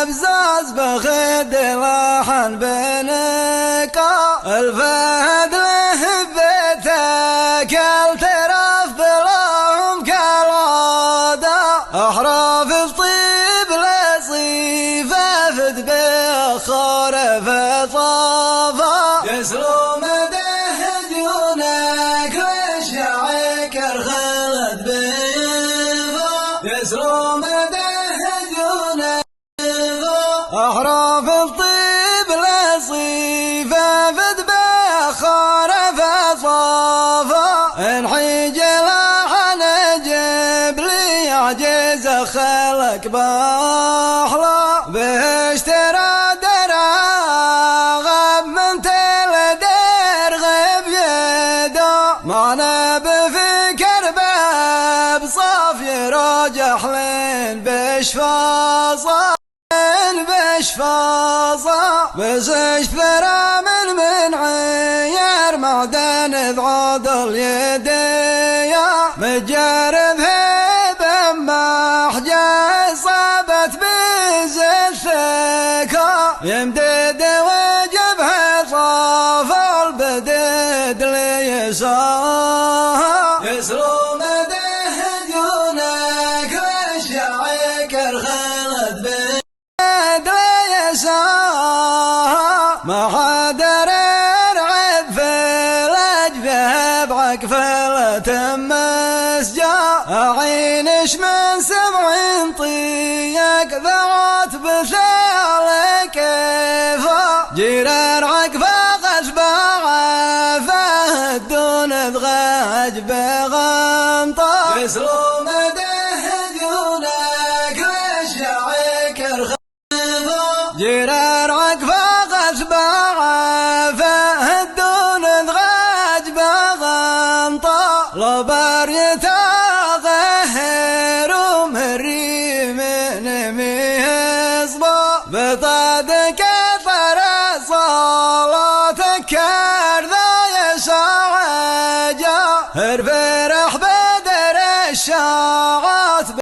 بزاز بخد لحن بنكا الفهد له بيتك الترف بلهم كالعادة أحراف الطيب لصيفة فد بخار فطافا يسلو مده ديونك لشعك الخلد بيضا يسلو مده أحراف الطيب لصيفة فد بخار فصافا انحيج لحن جبلي يعجز خلق بأحلى به اشترى درع غب من تلدر غب يدا معنا بفكر باب صافي راجح لين بشفاصا بشفاصا بس اشترى من عيار معدن ذعاد اليديا متجرب هيبة محجة صابت بز الثكا يمدد وجبها صاف البدد ليساها يسرو مده ديونك وشعيك الخلد بي ما حدر رعب في الأجفه بعقفة تمس جاء عينش من 70 طيق ذرات بثال كيفا جيران عقفة غشبة عفه دون ذغاج بغنطا يسلو مده ديونك وشعيك الخلد جيران عقفة فهدون ذغاج بغنطا لبر يتغهر ومري من ميزبا بطادك